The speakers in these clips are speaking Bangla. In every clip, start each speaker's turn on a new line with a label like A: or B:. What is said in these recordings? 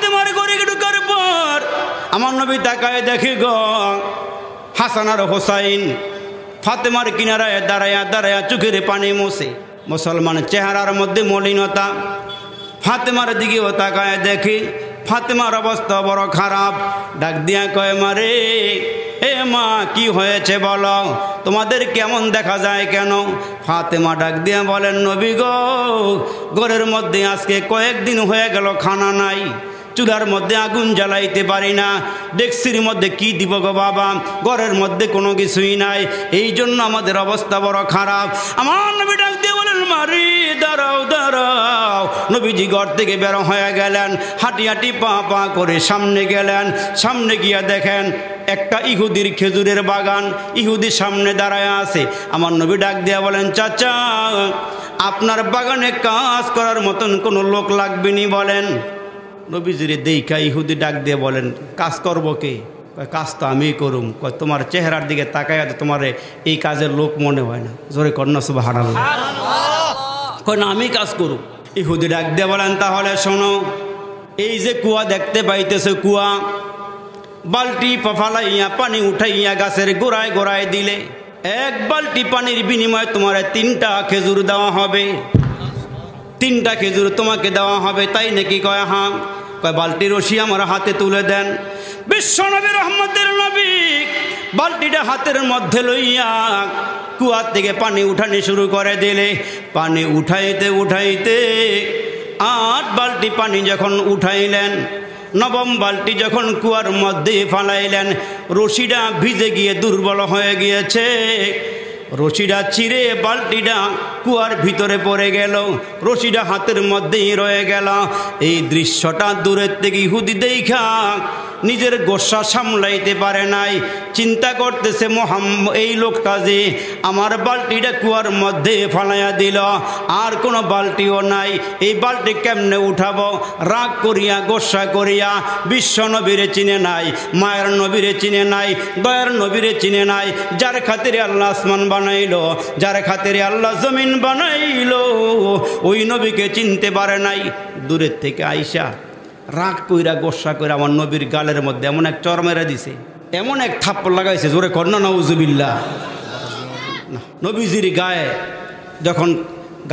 A: ফাতেমার ঘরে ঢোকার পর আমার নবী তাকায় দেখে গো হাসান আর হোসাইন ফাতেমার কিনারায় দাঁড়ায়া দাঁড়ায়া চোখের পানি মোছে। মুসলমান চেহারার মধ্যে মলিনতা। ফাতেমার দিকেও তাকায় দেখে ফাতেমার অবস্থা বড় খারাপ। ডাক দিয়া কয় মারে, এ মা কি হয়েছে বলো, তোমাদের কেমন দেখা যায় কেন? ফাতেমা ডাক দিয়া বলেন, নবী গো, ঘরের মধ্যে আজকে কয়েকদিন হয়ে গেল খানা নাই, চুলার মধ্যে আগুন জ্বালাইতে পারি না, ডেকসির মধ্যে কি দিব গো বাবা, ঘরের মধ্যে কোনো কিছুই নাই, এই জন্য আমাদের অবস্থা বড় খারাপ। আমার নবী ডাক দিয়ে বলেন, মারি দাঁড়াও দাঁড়াও। নবীজি ঘর থেকে বের হয়ে গেলেন, হাঁটি হাঁটি পা পা করে সামনে গেলেন। সামনে গিয়া দেখেন একটা ইহুদির খেজুরের বাগান, ইহুদি সামনে দাঁড়ায় আছে। আমার নবী ডাক দিয়া বলেন, চাচা আপনার বাগানে কাজ করার মতন কোনো লোক লাগবে নি বলেন। নবীজিরে দেইখা ইহুদি ডাক দিয়ে বলেন, কাজ করবো কে? কয় কাজ তো আমিই করুম। কয় তোমার চেহারার দিকে তাকায় তোমার এই কাজের লোক মনে হয় না, জোরে কন্যা সুবহানাল্লাহ। কয় না আমি কাজ করুম। ইহুদি ডাক দিয়ে বলেন, তাহলে শোনো, এই যে কুয়া দেখতে পাইতেছে কুয়া, বালতি ফালাইয়া পানি উঠাইয়া গাছের গোড়ায় গোড়ায় দিলে এক বালতি পানির বিনিময়ে তোমার 3টা খেজুর দেওয়া হবে। 3টা খেজুর তোমাকে দেওয়া হবে, তাই নাকি? কয় হ্যাঁ। কয় বালতির রশি আমার হাতে তুলে দেন। বিশ্বনবী রহমতের নবী বালতিটা হাতের মধ্যে লইয়া কুয়ার থেকে পানি উঠানি শুরু করে দিলে। পানি উঠাইতে উঠাইতে 8 বালতি পানি যখন উঠাইলেন, 9ম বালতি যখন কুয়ার মধ্যে ফালাইলেন, রশিটা ভিজে গিয়ে দুর্বল হয়ে গিয়েছে। রশিটা চিরে বালতিটা কুয়ার ভিতরে পড়ে গেল, রশিটা হাতের মধ্যেই রয়ে গেল। এই দৃশ্যটা দূরের থেকে ইহুদি দেইখা নিজের গোসা সামলাইতে পারে নাই। চিন্তা করতেছে, এই লোকটা যে আমার বালতিটা কুয়ার মধ্যে ফালাইয়া দিল, আর কোনো বালতিও নাই, এই বালতি কেমনে উঠাবো? রাগ করিয়া গোসা করিয়া বিশ্ব নবীরে চিনে নাই, মায়ের নবীরে চিনে নাই, দয়ার নবীরে চিনে নাই, যার খাতিরে আল্লাহ আসমান বানাইলো, যার খাতিরে আল্লাহ জমিন বানাইলো, ওই নবীকে চিনতে পারে নাই। দূরের থেকে আইসা রাগ কইরা গোসা করে আমার নবীর গালের মধ্যে এমন এক চর মেরে দিছে, এমন এক থাপ্পড় লাগাইছে, জোরে কন্যা নাউজুবিল্লাহ। নবীজির গায়ে যখন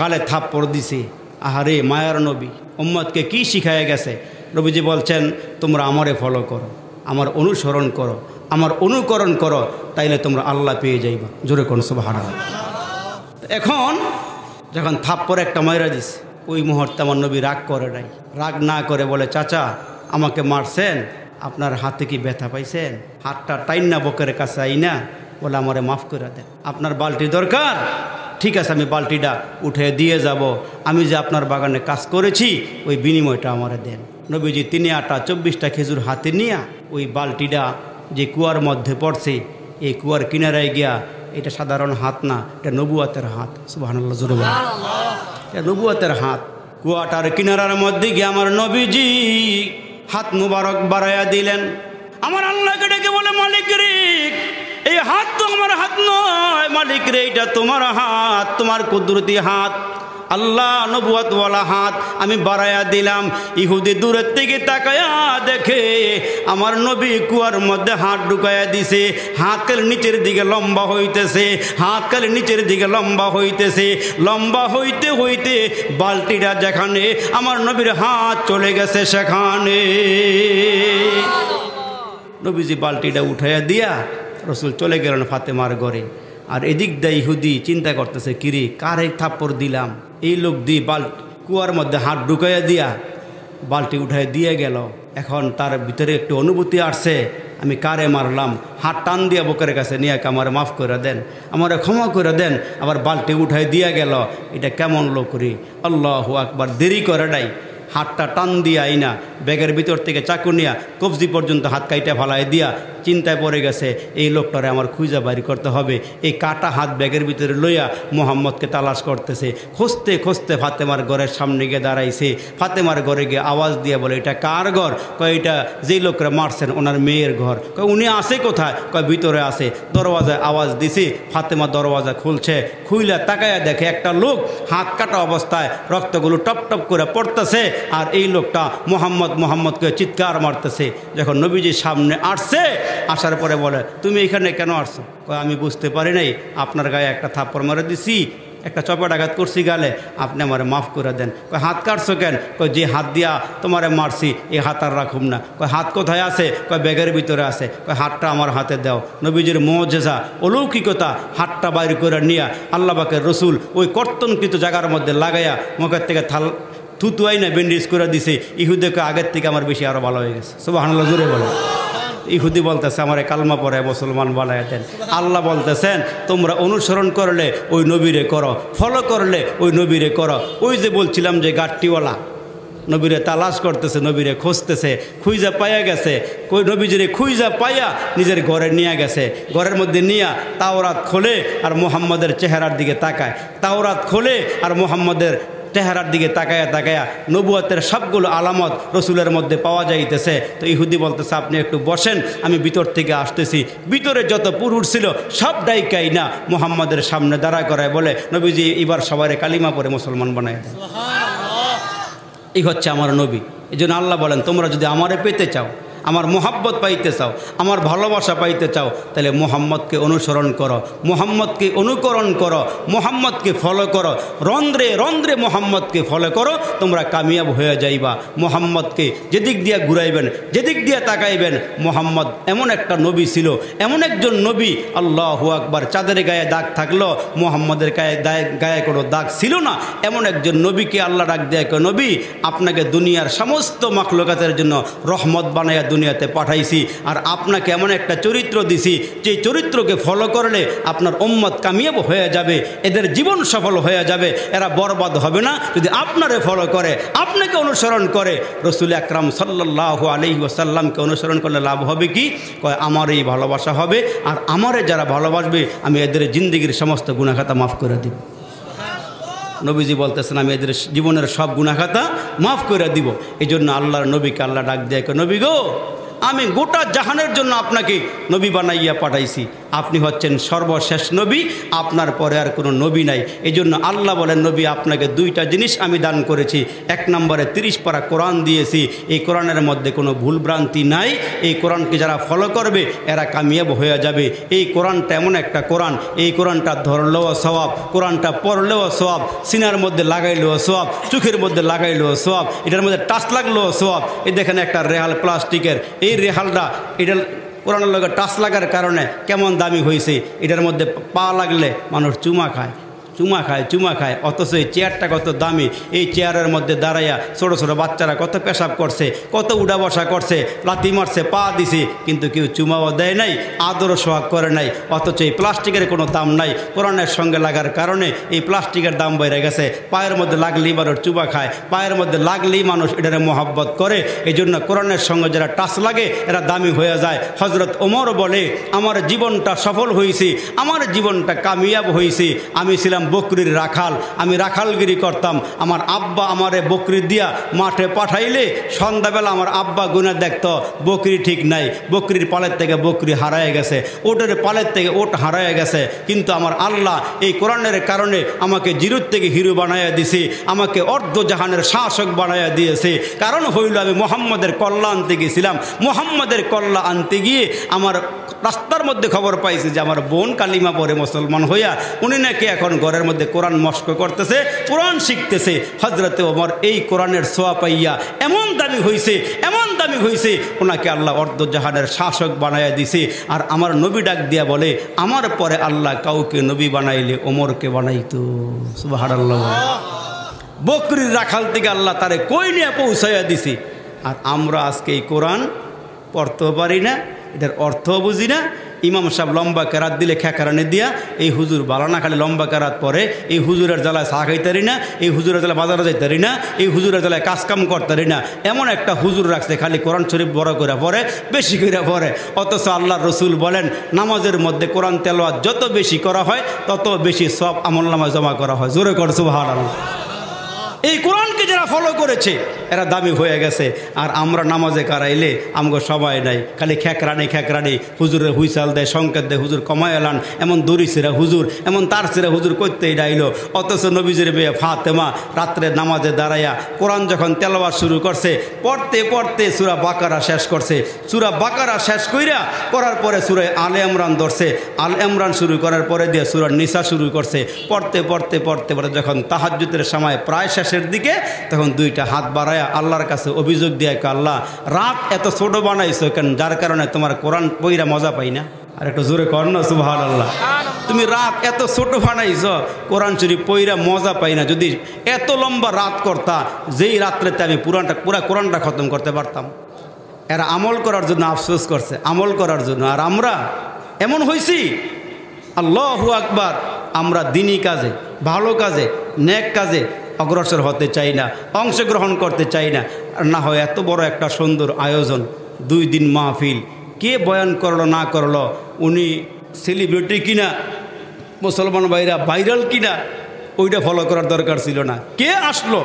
A: গালে থাপ্পড় দিছে, আহারে মায়ার নবী উম্মতকে কি শিখায় গেছে। নবীজি বলছেন, তোমরা আমারে ফলো করো, আমার অনুসরণ করো, আমার অনুকরণ করো, তাইলে তোমরা আল্লাহ পেয়ে যাইবা। জোরে কোন সুবহানাল্লাহ। এখন যখন থাপ্পড় একটা মাইরা দিছে, ওই মুহূর্তে আমার নবী রাগ করে নাই। রাগ না করে বলে, চাচা আমাকে মারছেন, আপনার হাতে কি ব্যথা পাইছেন? হাতটা টাইনা বকের কাছে আইনা বলে, আমারে মাফ করে দেন, আপনার বালতি দরকার, ঠিক আছে আমি বালতিটা উঠে দিয়ে যাব, আমি যে আপনার বাগানে কাজ করেছি ওই বিনিময়টা আমারে দেন। নবীজি 3 আটা 24টা খেজুর হাতে নিয়ে ওই বালতিটা যে কুয়ার মধ্যে পড়ছে, এই কুয়ার কিনারায় গিয়া, এটা সাধারণ হাত না, এটা নবুয়াতের হাত। সুবহানাল্লাহ, জোরে বলেন, এটা নবুয়াতের হাত। কুয়াটার কিনারার মধ্যে গিয়ে আমার নবীজি হাত মুবারক বাড়াইয়া দিলেন। আমার আল্লাহকে ডেকে বলে, মালিক রে, এই হাত তো আমার হাত নয়, মালিক রে এটা তোমার হাত, তোমার কুদরতি হাত, আল্লাহ নবুয়াতওয়ালা হাত আমি বাড়াইয়া দিলাম। ইহুদি দূরের থেকে তাকায়া দেখে আমার নবী কুয়ার মধ্যে হাত ঢুকাইয়া দিছে, হাতকাল নিচের দিকে লম্বা হইতেছে, হাতকাল নিচের দিকে লম্বা হইতেছে, লম্বা হইতে হইতে বালতিটা যেখানে আমার নবীর হাত চলে গেছে সেখানে। নবীজি বালতিটা উঠাইয়া দিয়া রসুল চলে গেলেন ফাতেমার ঘরে। আর এদিক দিয়ে ইহুদি চিন্তা করতেছে, কিরে কারে থাপ্পড় দিলাম, এই লোক দিয়ে কুয়ার মধ্যে হাত ঢুকাইয়া দিয়া বালতি উঠাই দিয়ে গেল। এখন তার ভিতরে একটু অনুভূতি আসছে, আমি কারে মারলাম, হাত টান দিয়া বুকের কাছে নিয়ে আমার মাফ করে দেন, আমার ক্ষমা করে দেন, আবার বালতি উঠাই দিয়া গেল, এটা কেমন লোক রে। আল্লাহু আকবার। দেরি করে নাই, হাতটা টান দিয়া আইনা ব্যাগের ভিতর থেকে চাকু নিয়া কবজি পর্যন্ত হাত কাইটা ফালাই দিয়া চিন্তায় পড়ে গেছে, এই লোকটারে আমার খুঁজা বাড়ি করতে হবে। এই কাটা হাত ব্যাগের ভিতরে লইয়া মোহাম্মদকে তালাশ করতেছে। খুঁজতে খুঁজতে ফাতেমার ঘরের সামনে গিয়ে দাঁড়াইছে। ফাতেমার ঘরে গিয়ে আওয়াজ দিয়ে বলে, এটা কার ঘর? কয় এটা যেই লোকরা মারছেন ওনার মেয়ের ঘর। কয় উনি আছে কোথায়? কয় ভিতরে আছে। দরওয়াজায় আওয়াজ দিছি, ফাতেমা দরওয়াজা খুলছে, খুইলা তাকায়া দেখে একটা লোক হাত কাটা অবস্থায় রক্তগুলো টপ টপ করে পড়তেছে, আর এই লোকটা মোহাম্মদকে চিৎকার মারতেছে। যখন নবীজির সামনে আসছে, আসার পরে বলে, তুমি এখানে কেন আসছো? আমি বুঝতে পারি নাই, আপনার গায়ে একটা থাপ্পড় মারে দিছি, একটা চপেট আঘাত করছি গালে, আপনি আমারে মাফ করে দেন। হাত কাটছো কেন? যে হাত দিয়া তোমারে মারছি এই হাত আর রাখুম না। হাত কোথায় আছে? ব্যাগের ভিতরে আছে। হাতটা আমার হাতে দাও। নবীজির মুজিজা, অলৌকিকতা, হাতটা বাইর করে নিয়ে আল্লাহ পাকের রসুল ওই কর্তনকৃত জায়গার মধ্যে লাগাইয়া মুখের থেকে থুতুয়াই না ব্যান্ডেজ করে দিছে। ইহুদেকে আগের থেকে আমার বেশি আরও ভালো হয়ে গেছে। সুবহানাল্লাহ, জোরে বলে। ইহুদি বলতেছে আমারে কালমা পড়ে মুসলমান বানায় দেন। আল্লাহ বলতেছেন তোমরা অনুসরণ করলে ওই নবীরে করো, ফলো করলে ওই নবীরে করো। ওই যে বলছিলাম যে গাট্টিওয়ালা নবীরে তালাশ করতেছে, নবীরে খুঁজতেছে, খুঁজা পাইয়া গেছে। কই নবীজিরে খুঁজা পাইয়া নিজের ঘরে নিয়ে গেছে। ঘরের মধ্যে নিয়া তাওরাত খোলে আর মুহাম্মদের চেহারার দিকে তাকায়। তাওরাত খোলে আর মুহাম্মদের চেহারার দিকে তাকায়া তাকায়া নবুয়তের সবগুলো আলামত রসুলের মধ্যে পাওয়া যাইতেছে। তো ইহুদি বলতেছে আপনি একটু বসেন, আমি ভিতর থেকে আসতেছি। ভিতরে যত পুরুষ ছিল সব ডাইকাই না মুহাম্মদের সামনে দাঁড়া করায় বলে, নবীজি এবার সবারে কালিমা পড়ে মুসলমান বানায় দেন। এই হচ্ছে আমার নবী। এই জন্য আল্লাহ বলেন তোমরা যদি আমারে পেতে চাও, আমার মোহাব্বত পাইতে চাও, আমার ভালোবাসা পাইতে চাও, তাহলে মোহাম্মদকে অনুসরণ করো, মোহাম্মদকে অনুকরণ করো, মোহাম্মদকে ফলো করো, রন্ধ্রে রন্ধ্রে মোহাম্মদকে ফলো করো, তোমরা কামিয়াব হয়ে যাইবা। মোহাম্মদকে যেদিক দিয়ে ঘুরাইবেন, যেদিক দিয়ে তাকাইবেন, মোহাম্মদ এমন একটা নবী ছিল, এমন একজন নবী, আল্লাহু আকবার, চাঁদের গায়ে দাগ থাকলো মোহাম্মদের গায়ে কোনো দাগ ছিল না। এমন একজন নবীকে আল্লাহ ডাক দেয়, নবী আপনাকে দুনিয়ার সমস্ত মাখলুকাতের জন্য রহমত বানাইয়া দুনিয়াতে পাঠাইছি, আর আপনাকে এমন একটা চরিত্র দিছি যে চরিত্রকে ফলো করলে আপনার উম্মত কামিয়াব হয়ে যাবে, এদের জীবন সফল হয়ে যাবে, এরা বরবাদ হবে না যদি আপনারে ফলো করে, আপনাকে অনুসরণ করে। রসুল আকরাম সাল্লাল্লাহু আলাইহি ওয়াসাল্লামকে অনুসরণ করলে লাভ হবে কি? কয় আমারই ভালোবাসা হবে, আর আমারে যারা ভালোবাসবে আমি এদের জিন্দেগির সমস্ত গুনাহখাতা মাফ করে দিব। নবীজি বলতেছেন আমি এদের জীবনের সব গুনাহখাতা মাফ করে দিব। এই জন্য আল্লাহর নবীকে আল্লাহ ডাক দেয়, নবী গো আমি গোটা জাহানের জন্য আপনাকে নবী বানাইয়া পাঠাইছি, আপনি হচ্ছেন সর্বশেষ নবী, আপনার পরে আর কোনো নবী নাই। এই জন্য আল্লাহ বলেন নবী আপনাকে দুইটা জিনিস আমি দান করেছি। এক নম্বরে 30 পারা কোরআন দিয়েছি, এই কোরআনের মধ্যে কোনো ভুলভ্রান্তি নাই, এই কোরআনকে যারা ফলো করবে এরা কামিয়াব হয়ে যাবে। এই কোরআনটা এমন একটা কোরআন, এই কোরআনটা ধরলেও সওয়াব, কোরআনটা পড়লেও সওয়াব, সিনার মধ্যে লাগাইলেও সওয়াব, চোখের মধ্যে লাগাইলেও সওয়াব, এটার মধ্যে টাচ লাগলেও সওয়াব। এই দেখেন একটা রেহাল প্লাস্টিকের, এই রেহালটা এটা কোরআনের লগে টাচ লাগার কারণে কেমন দামি হয়েছে। এটার মধ্যে পা লাগলে মানুষ চুমা খায়, অথচ এই চেয়ারটা কত দামি। এই চেয়ারের মধ্যে দাঁড়াইয়া ছোটো ছোটো বাচ্চারা কত পেশাব করছে, কত উঠা বসা করছে, লাথি মারছে, পা দিছে, কিন্তু কেউ চুমাও দেয় নাই, আদরও সোহাগ করে নাই। অথচ এই প্লাস্টিকের কোনো দাম নাই, কোরআনের সঙ্গে লাগার কারণে এই প্লাস্টিকের দাম বেড়ে গেছে। পায়ের মধ্যে লাগলেই মানুষ চুমা খায়, পায়ের মধ্যে লাগলেই মানুষ এটারে মহব্বত করে। এই জন্য কোরআনের সঙ্গে যারা টাচ লাগে এরা দামি হয়ে যায়। হজরত ওমর বলে আমার জীবনটা সফল হয়েছে, আমার জীবনটা কামিয়াব হয়েছে। আমি ছিলাম বকরির রাখাল, আমি রাখালগিরি করতাম। আমার আব্বা আমারে বকরি দিয়া মাঠে পাঠাইলে সন্ধ্যাবেলা আমার আব্বা গুনে দেখত বকরি ঠিক নাই, বকরির পালের থেকে বকরি হারায় গেছে, ওটের পালের থেকে ওট হারায় গেছে। কিন্তু আমার আল্লাহ এই কোরআনের কারণে আমাকে জিরোর থেকে হিরো বানাইয়া দিছে, আমাকে অর্ধ জাহানের শাসক বানাইয়া দিয়েছে। কারণ হইল আমি মোহাম্মদের কল্লা আনতে গিয়েছিলাম, মোহাম্মদের কল্লা আনতে গিয়ে আমার রাস্তার মধ্যে খবর পাইছে যে আমার বোন কালিমা পড়ে মুসলমান হইয়া উনি নাকি এখন ঘরের মধ্যে কোরআন মস্ক করতেছে, কোরআন শিখতেছে। হজরতে ওমর এই কোরআনের ছোঁয়া পাইয়া এমন দামি হয়েছে, ওনাকে আল্লাহ অর্ধজাহানের শাসক বানাইয়া দিছে। আর আমার নবী ডাক দিয়া বলে আমার পরে আল্লাহ কাউকে নবী বানাইলে ওমরকে বানাইতো। সুবহানাল্লাহ। বকরির রাখাল থেকে আল্লাহ তারে কই নিয়ে পৌঁছাইয়া দিছে। আর আমরা আজকে এই কোরআন পড়তেও পারি না, এটার অর্থও বুঝি না। ইমাম সাহেব লম্বা কেরাত দিলে খেকারানি দিয়া এই হুজুর বালানা খালি লম্বা কেরাত পরে, এই হুজুরের জ্বালায় চা খাইতারি না, এই হুজুরের জ্বালায় বাজারে যাইতারি না, এই হুজুরের জ্বালায় কাজকাম করতারি না। এমন একটা হুজুর রাখছে খালি কোরআন শরীফ বড় করে পড়ে, বেশি করে পড়ে। অথচ আল্লাহর রসুল বলেন নামাজের মধ্যে কোরআন তেলাওয়াত যত বেশি করা হয় তত বেশি সওয়াব আমলনামায় জমা করা হয়। জোরে কর সুবহানাল্লাহ। এই কোরআনকে নবীকে যারা ফলো করেছে এরা দামি হয়ে গেছে। আর আমরা নামাজে কারাইলে আমগো সবাই নাই, খালি খ্যাকরানি হুজুরের হুইসাল দেয়, সংকেত দেয়, হুজুর কমায় এলান, এমন দড়ি ছেঁড়া হুজুর, এমন তার ছেঁড়া হুজুর করতেই ডাইল। অথচ নবীজির মেয়ে ফাতেমা রাত্রে নামাজে দাঁড়াইয়া কোরআন যখন তেলাওয়াত শুরু করছে, পড়তে পড়তে সূরা বাকারা শেষ করছে। সূরা বাকারা শেষ করার পরে সূরা আলে ইমরান ধরছে, আল ইমরান শুরু করার পরে দিয়ে সূরা নিসা শুরু করছে। পড়তে পড়তে যখন তাহাজ্জুদের সময় প্রায় শেষের দিকে, তখন দুইটা হাত বাড়ায়া আল্লাহর কাছে অভিযোগ দিয়ে, আল্লাহ রাত এত ছোট বানাইছো কেন, যার কারণে তোমার কোরআন পইরা মজা পাই না। আর একটু জোরে কর না সুবহানাল্লাহ। তুমি রাত এত ছোট বানাইছ, কোরআন শরীফ পইরা মজা পাই না। যদি এত লম্বা রাত করতা, যেই রাত্রেতে আমি পুরা কোরআনটা খতম করতে পারতাম। এরা আমল করার জন্য আফসোস করছে, আমল করার জন্য। আর আমরা এমন হইছি, আল্লাহু আকবার, আমরা দিনী কাজে, ভালো কাজে, নেক কাজে অগ্রসর হতে চাই না, অংশগ্রহণ করতে চাই না। আর না হয় এত বড় একটা সুন্দর আয়োজন, 2 দিন মাহফিল, কে বয়ান করলো না করলো, উনি সেলিব্রিটি কিনা, মুসলমান ভাইরা ভাইরাল কিনা, ওইটা ফলো করার দরকার ছিল না। কে আসলো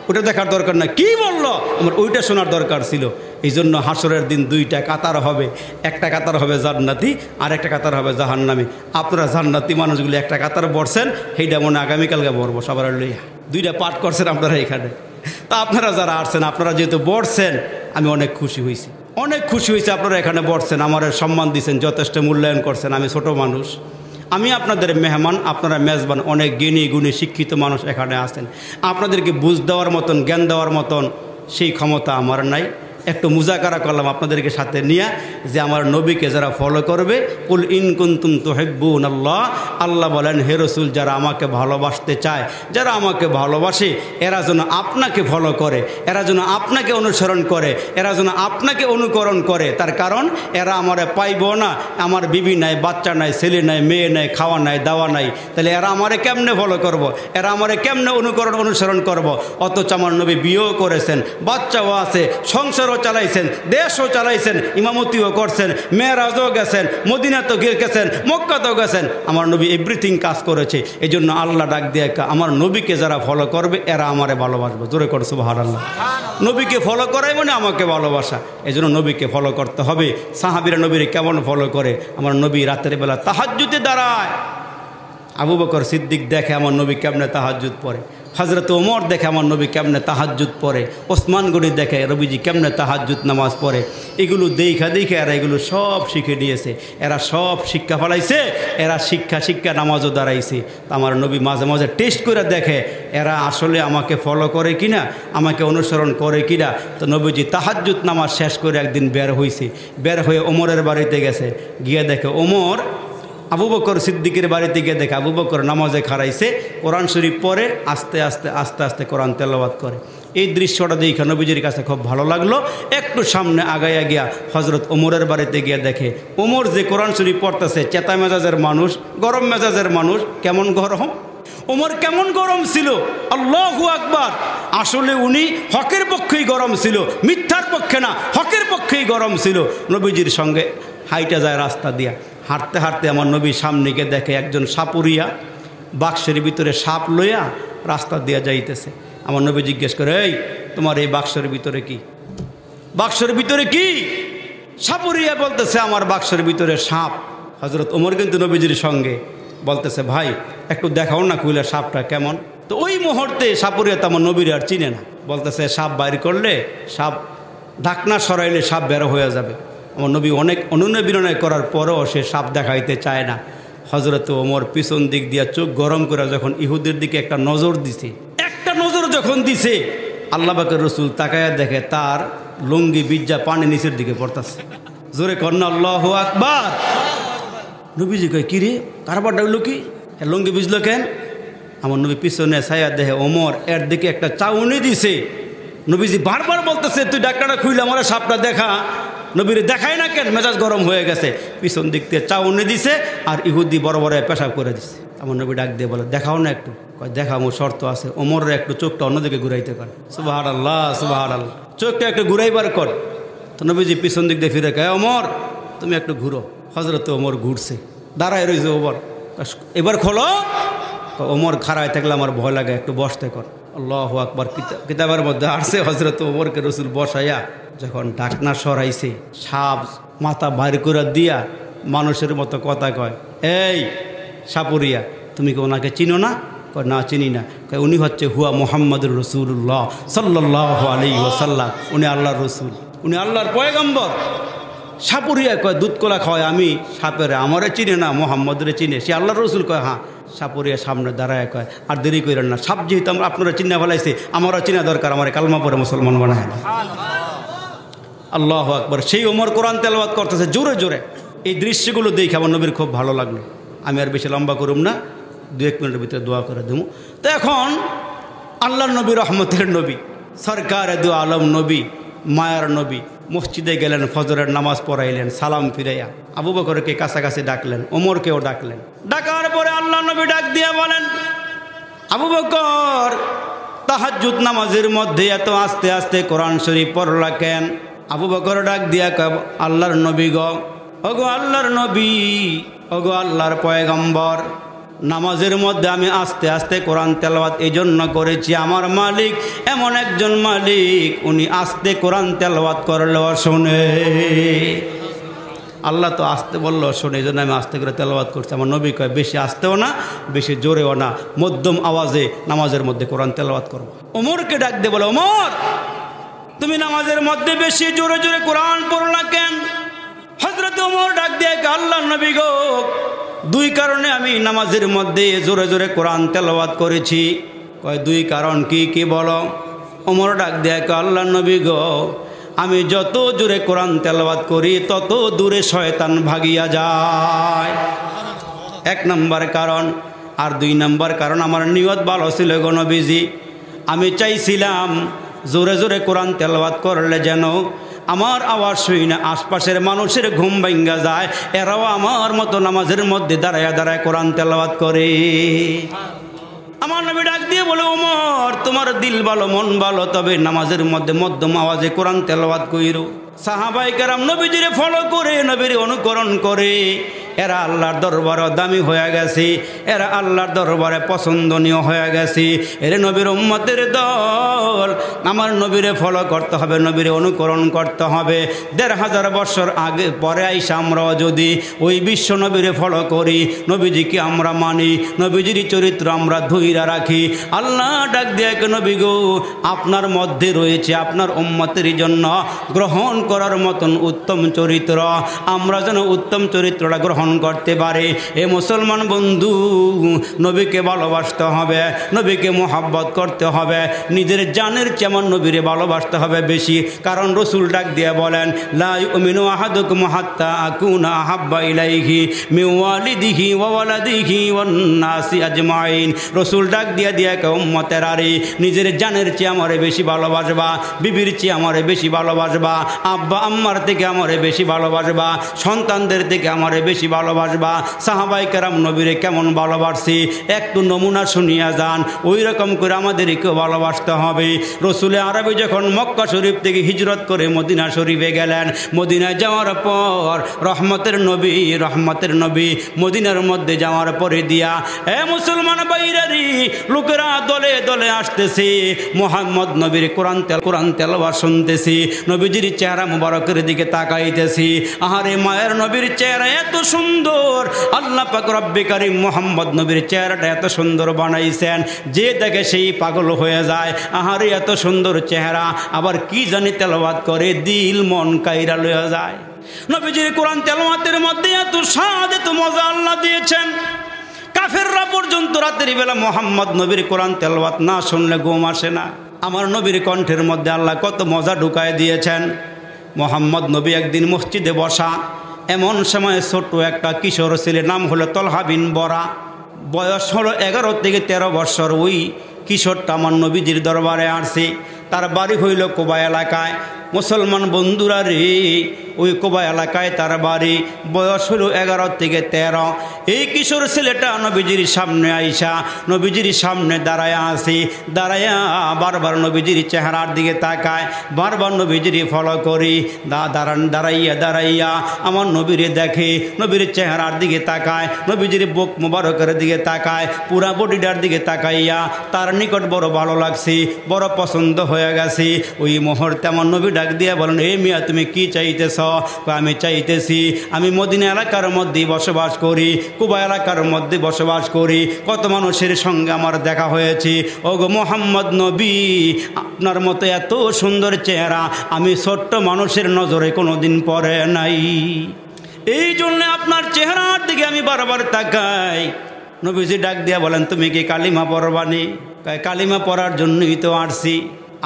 A: ওটা দেখার দরকার না, কি বললো আমার ওইটা শোনার দরকার ছিল। এই জন্য হাসরের দিন 2টা কাতার হবে, একটা কাতার হবে জান্নাতি, আর একটা কাতার হবে জাহান্নামী। আপনারা জান্নাতি মানুষগুলি একটা কাতার বসছেন, সেইটা মনে আগামীকালকে বলবো সবার লইয়া। 2টা পাঠ করছেন আপনারা এখানে। তা আপনারা যারা আসছেন, আপনারা যেহেতু বসছেন, আমি অনেক খুশি হয়েছি, অনেক খুশি হয়েছি। আপনারা এখানে বসছেন, আমার সম্মান দিচ্ছেন, যথেষ্ট মূল্যায়ন করছেন। আমি ছোট মানুষ, আমি আপনাদের মেহমান, আপনারা মেজবান। অনেক জ্ঞানী গুণী শিক্ষিত মানুষ এখানে আছেন, আপনাদেরকে বুঝ দেওয়ার মতন, জ্ঞান দেওয়ার মতন সেই ক্ষমতা আমার নাই। একটু মুজাকারা করলাম আপনাদেরকে সাথে নিয়ে, যে আমার নবীকে যারা ফলো করবে, কুল ইন কুনতুম তুহিব্বুনাল্লাহ, আল্লাহ বলেন হে রাসূল, যারা আমাকে ভালোবাসতে চায়, যারা আমাকে ভালোবাসে, এরা যেন আপনাকে ফলো করে, এরা যেন আপনাকে অনুসরণ করে, এরা যেন আপনাকে অনুকরণ করে। তার কারণ এরা আমারে পাইব না, আমার বিবি নাই, বাচ্চা নাই, ছেলে নাই, মেয়ে নাই, খাওয়া নাই, দাওয়া নাই, তাহলে এরা আমারে কেমনে ফলো করব, এরা আমারে কেমনে অনুসরণ করব। অথচ আমার নবী বিয়েও করেছেন, বাচ্চাও আছে, সংসার চালাইছেন, দেশও চালাইছেন, ইমামতিও করছেন, মেরাজও গেছেন, মদিনাতেও গেছেন, মক্কাতেও গেছেন। আমার নবী এভরিথিং কাজ করেছে। এই জন্য আল্লাহ ডাক দিয়ে, আমার নবীকে যারা ফলো করবে এরা আমারে ভালোবাসবে। জোরে করে সুবহানাল্লাহ। নবীকে ফলো করাই মানে আমাকে ভালোবাসা। এই জন্য নবীকে ফলো করতে হবে। সাহাবীরা নবীরে কেমন ফলো করে? আমার নবী রাতের বেলা তাহাজ্জুদে দাঁড়ায়, আবু বকর সিদ্দিক দেখে আমার নবী কেমনে তাহাজ্জুদ পড়ে, হযরত ওমর দেখে আমার নবী কেমনে তাহাজ্জুদ পড়ে, ওসমান গনি দেখে নবীজি কেমনে তাহাজ্জুদ নামাজ পড়ে। এগুলো দেখা এরা এগুলো সব শিখে নিয়েছে, এরা সব শিক্ষা ফলাইছে, এরা শিক্ষা নামাজও দাঁড়াইছে। আমার নবী মাঝে মাঝে টেস্ট করে দেখে এরা আসলে আমাকে ফলো করে কিনা, আমাকে অনুসরণ করে কিনা। তো নবীজি তাহাজ্জুদ নামাজ শেষ করে একদিন বের হয়ে ওমরের বাড়িতে গেছে, গিয়ে দেখে ওমর আবু বকর সিদ্দিকের বাড়িতে গিয়ে দেখে আবু বকর নামাজে খাড়াইছে, কোরআন শরীফ পড়ে আস্তে আস্তে কোরআন তেলাওয়াত করে। এই দৃশ্যটা দেখে নবীজির কাছে খুব ভালো লাগলো। একটু সামনে আগাইয়া গিয়া হজরত ওমরের বাড়িতে গিয়ে দেখে ওমর যে কোরআন শরীফ পড়তেছে, চেতা মেজাজের মানুষ, গরম মেজাজের মানুষ। কেমন গরম ওমর, কেমন গরম ছিল! আল্লাহু আকবার। আসলে উনি হকের পক্ষেই গরম ছিল, মিথ্যার পক্ষে না, হকের পক্ষেই গরম ছিল। নবীজির সঙ্গে হাইটা যায় রাস্তা দিয়া, হাঁটতে হাঁটতে আমার নবী সামনে গিয়ে দেখে একজন সাপুরিয়া বাক্সের ভিতরে সাপ লইয়া রাস্তা দিয়া যাইতেছে। আমার নবী জিজ্ঞেস করে, এই তোমার এই বাক্সের ভিতরে কি? বাক্সের ভিতরে কি? সাপুরিয়া বলতেছে, আমার বাক্সের ভিতরে সাপ। হযরত ওমর কিন্তু নবীজির সঙ্গে বলতেছে, ভাই একটু দেখাও না খুলে সাপটা কেমন। তো ওই মুহূর্তে সাপুরিয়া তো আমার নবীর আর চিনে না, বলতেছে সাপ বাইর করলে, সাপ ঢাকনা সরাইলে সাপ বের হয়ে যাবে। আমার নবী অনেক অনুনয় বিনয় করার পরেও সে সাপ দেখাইতে চায় না। হযরত ওমর পিছন দিক দিয়া চোখ গরম করে যখন ইহুদের দিকে একটা নজর দিছে, যখন দিছে, আল্লাহ পাকের রাসূল তাকায়া দেখে তার লুঙ্গি বিজ্জা পানি নিচের দিকে পড়তেছে। জোরে কন্যা আল্লাহু আকবার। নবীজি কয়, কি রে, কারবারটা হইল কি? লুঙ্গি ভিজলো কেন? আমার নবী পিছনে ছায়া দেখে ওমর এর দিকে একটা চাউনি দিছে। নবীজি বারবার বলতেছে, তুই ডাক্তারটা খুইলে আমার সাপটা দেখা। নবীরে দেখায় না কেন? মেজাজ গরম হয়ে গেছে। পিছন দিক থেকে চাউনি দিছে আর ইহুদি বড় বড় পেশাব করে দিছে। আমার নবী ডাক দিয়ে বলে, দেখাও না একটু? কয়, দেখা মোর শর্ত আছে, ওমরের একটু চোখটা অন্যদিকে ঘুরাইতে কর। সুবহানাল্লাহ সুবহানাল্লাহ। চোখটা একটু ঘুরাইবার কর। তো নবীজি পিছন দিক দিয়ে ফিরে কয়, ওমর তুমি একটু ঘুরো। হযরত ওমর ঘুরছে, দাঁড়ায় রয়েছে। ওমর, এবার খোলো। ওমর খাড়ায় থাকলে আমার ভয় লাগে, একটু বসতে কর। আল্লাহু আকবার। কিতাবের মধ্যে আসছে হযরত ওমরকে রসুল বসাইয়া যখন ঢাকনা সরাইছে, সাপ মাথা বাইর করে দিয়া মানুষের মতো কথা কয়, এই সাপুরিয়া, তুমি কি ওনাকে চিনো না? কয়, না চিনি না। কয়, উনি হচ্ছে হুয়া মুহাম্মাদুর রাসূলুল্লাহ সাল্লাল্লাহু আলাইহি ওয়াসাল্লাম, উনি আল্লাহর রসুল, উনি আল্লাহর পয়গম্বর। সাপুরিয়া কয়, দুধ কলা খাওয়ায় আমি সাপের, আমারে চিনে না, মোহাম্মদরে চিনে, সে আল্লাহর রসুল। কয়, হ্যাঁ। সাপুরিয়া সামনে দাঁড়ায় কয়, আর দেরি করেন না, সাপ যেহেতু আমরা আপনারা চিনা ফেলাইছে, আমারও চিনা দরকার, আমার কালমা পরে মুসলমান বানায় না। আল্লাহু আকবার। সেই ওমর কোরআন তেলাওয়াত করতেছে জোরে জোরে। এই দৃশ্যগুলো দেখে আমার নবীর খুব ভালো লাগলো। আমি আর বেশি লম্বা করুম না, 2-1 মিনিটের ভিতরে দোয়া করে দেবো। তো এখন আল্লাহর নবী, রহমতের নবী, সরকারে দু আলম নবী, মায়ার নবী মসজিদে গেলেন, ফজরের নামাজ পড়াইলেন, সালাম ফিরাইয়া আবু বকরকে কাছাকাছি ডাকলেন, ওমরকেও ডাকলেন। ডাকার পরে আল্লাহ নবী ডাক দিয়ে বলেন, আবু বকর, তাহাজ্জুদ নামাজের মধ্যে এত আস্তে আস্তে কোরআন শরীফ পড়লা কেন? আবু বকর ডাক দিয়া কয়, আল্লাহর নবী গো, ওগো আল্লাহর নবী, ওগো আল্লাহর পয়গম্বর, নামাজের মধ্যে আমি আস্তে আস্তে কোরআন তেলাওয়াত এই জন্য করেছি, আমার মালিক এমন একজন মালিক, উনি আস্তে কোরআন তেলাওয়াত করলেও শোনে। আল্লাহ তো আসতে বললো শোনে, এই জন্য আমি আস্তে করে তেলাওয়াত করছি। আমার নবী কয়, বেশি আসতেও না, বেশি জোরেও না, মধ্যম আওয়াজে নামাজের মধ্যে কোরআন তেলাওয়াত করবো। ওমরকে ডাক দিয়ে বলে, ওমর, তুমি নামাজের মধ্যে বেশি জোরে জোরে কোরআন পড়লা কেন? হযরত ওমর ডাক দিয়ে, আল্লাহর নবী গো, 2 কারণে আমি নামাজের মধ্যে জোরে জোরে কোরআন তেলাওয়াত করেছি। কয়, 2 কারণ কি কি বলো? ওমর ডাক দিয়ে, আল্লাহর নবী গো, আমি যত জোরে কোরআন তেলাওয়াত করি তত দূরে শয়তান ভাগিয়া যায়, 1 নম্বর কারণ। আর 2 নম্বর কারণ, আমার নিয়ত ভালো ছিল গো নবীজি, আমি চাইছিলাম জোরে জোরে কোরআন তেলাওয়াত করলে যেন আমার আওয়াজ শুই না আশপাশের মানুষের ঘুম ভাঙ্গা যায়, এরাও আমার মতো নামাজের মধ্যে দাঁড়ায় দাঁড়ায় কোরআন তেলাওয়াত করে। আমার নবী ডাক দিয়ে বলে, ওমর, তোমার দিল ভালো, মন ভালো, তবে নামাজের মধ্যে মধ্যম আওয়াজে কোরআন তেলাওয়াত কইরো। সাহাবায়ে কেরাম নবীজিরে ফলো করে, নবীর অনুকরণ করে, এরা আল্লাহর দরবারে দামি হয়ে গেছে, এরা আল্লাহর দরবারে পছন্দনীয় হয়ে গেছে। এরে নবীর উম্মতের দল, আমার নবীরে ফলো করতে হবে, নবীরে অনুকরণ করতে হবে। 1500 বছর আগে পরে আইসা আমরাও যদি ওই বিশ্ব নবীরে ফলো করি, নবীজিকে আমরা মানি, নবীজির চরিত্র আমরা ধইরা রাখি, আল্লাহ ডাক দিয়ে, নবী গো, আপনার মধ্যে রয়েছে আপনার উম্মতের জন্য গ্রহণ করার মতন উত্তম চরিত্র, আমরা যেন উত্তম চরিত্রটা গ্রহণ করতে পারে। এ মুসলমান বন্ধু, নবীকে ভালোবাসতে হবে, নবীকে মোহাব্বত করতে হবে, নিজের জানের যেমন নবীরে ভালোবাসতে হবে বেশি। কারণ রসুল ডাক দিয়ে বলেন, লা ইউমিনু আহাদুকুম হাত্তা আকুনা আহাব্বা ইলাইহি মিন ওয়ালিদিহি ওয়া ওয়ালাদিহি ওয়ান নাসি আজমাইন। রসুল ডাক দিয়ে দিয়ে উম্মতের আরে, নিজের জানের চেয়ে আমারে বেশি ভালোবাসবা, বিবির চেয়ে আমারে বেশি ভালোবাসবা, আব্বা আম্মার থেকে আমারে বেশি ভালোবাসবা, সন্তানদের থেকে আমারে বেশি ভালোবাসবা। সাহাবায়ে কেরাম নবীরে কেমন ভালোবাসছি একটু নমুনা শুনিয়া যান, ওই রকম করে আমাদেরকেও ভালোবাসতে হবে। রসুলে আরবি যখন মক্কা শরীফ থেকে হিজরত করে মদিনা শরীফে গেলেন, মদিনায় যাওয়ার পর রহমতের নবী মদিনার মধ্যে যাওয়ার পরে দিয়া, এ মুসলমান বাইরারি লোকেরা দলে দলে আসতেছে, মোহাম্মদ নবীর কোরআন তেলাওয়াত শুনতেছি, নবীজির চেহারা মুবারকের দিকে তাকাইতেছি। আহারে মায়ের নবীর চেহারা এত সুন্দর, আল্লাহ পাক রব্বে কারীম মোহাম্মদ নবীর চেহারাটা এত সুন্দর বানাইছেন, যে দেখে সেই পাগল হয়ে যায়। আহারে এত সুন্দর চেহারা, আবার কি জানি তেলাওয়াত করে, দিল মন কাইরা লয়ে যায়। নবীজির কোরআন তেলাওয়াতের মধ্যে এত স্বাদ, এত মজা আল্লাহ দিয়েছেন, কাফেররা পর্যন্ত রাতের বেলা মোহাম্মদ নবীর কোরআন তেলাওয়াত না শুনলে ঘুম আসে না। আমার নবীর কণ্ঠের মধ্যে আল্লাহ কত মজা ঢুকায় দিয়েছেন। মোহাম্মদ নবী একদিন মসজিদে বসা, এমন সময় ছোট্ট একটা কিশোর ছেলে, নাম হলো তলহা বিন বরা, বয়স হলো 11 থেকে 13 বছর। ওই কিশোরটা আমার নবীজির দরবারে আসছে, তার বাড়ি হইল কুবা এলাকায়। মুসলমান বন্ধুরা রে, ওই কোবা এলাকায় তার বাড়ি। বয়স হলো 11 থেকে 13। এই কিশোর ছেলেটা নবীজির সামনে আইসা নবীজির সামনে দাঁড়ায়া আসি, দাঁড়ায়া বারবার নবীজির চেহারার দিকে তাকায়, বারবার নবীজির ফলো করি। দাঁড়াইয়া আমার নবীরে দেখে, নবীর চেহারার দিকে তাকায়, নবীজির বুক মোবারকের দিকে তাকায়, পুরা বডিটার দিকে তাকাইয়া তার নিকট বড় ভালো লাগছে, বড় পছন্দ হয়ে গেছে। ওই মুহূর্তে আমার নবী ডাক দিয়া বলেন, এ মিয়া তুমি কি চাইতেছ? আমি চাইতেছি আমি মদিনা এলাকার মধ্যে বসবাস করি, কুবা এলাকার মধ্যে বসবাস করি, কত মানুষের সঙ্গে আমার দেখা হয়েছে। ওগো মোহাম্মদ নবী, আপনার মতো এত সুন্দর চেহারা আমি ছোট্ট মানুষের নজরে কোনোদিন পড়ে নাই, এই জন্য আপনার চেহারার দিকে আমি বারবার তাকাই। নবীজি ডাক দিয়া বলেন, তুমি কি কালিমা পড়বানি? কালিমা পড়ার জন্যই তো আসছি,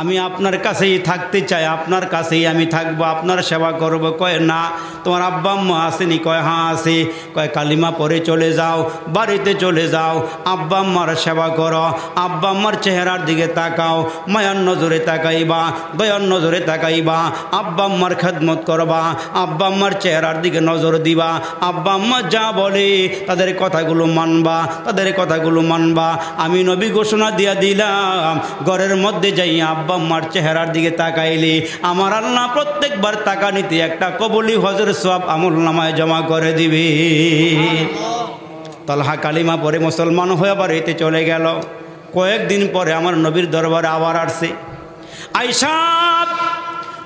A: আমি আপনার কাছেই থাকতে চাই, আপনার কাছেই আমি থাকবো, আপনার সেবা করব। কয় না, তোমার আব্বা আম্মা আসেনি? কয় হ্যাঁ আছে। কয় কালিমা পরে চলে যাও, বাড়িতে চলে যাও, আব্বা আম্মার সেবা করো, আব্বা আম্মার চেহারার দিকে তাকাও, মায়ার নজরে তাকাইবা, দয়ার নজরে তাকাইবা, আব্বা আম্মার খেদমত করবা, আব্বা আম্মার চেহারার দিকে নজর দিবা, আব্বা আম্মা যা বলে তাদের কথাগুলো মানবা, তাদের কথাগুলো মানবা। আমি নবী ঘোষণা দিয়া দিলাম, ঘরের মধ্যে যাই আব্বা আম্মার চেহারার দিকে তাকাইলে আমার আল্লাহ প্রত্যেকবার তাকানিতে একটা কবুলি হজের সওয়াব আমল নামায় জমা করে দিবে। তালহা কালিমা পরে মুসলমান হয়ে বাড়িতে চলে গেল। কয়েকদিন পরে আমার নবীর দরবারে আবার আসছে। আয়েশা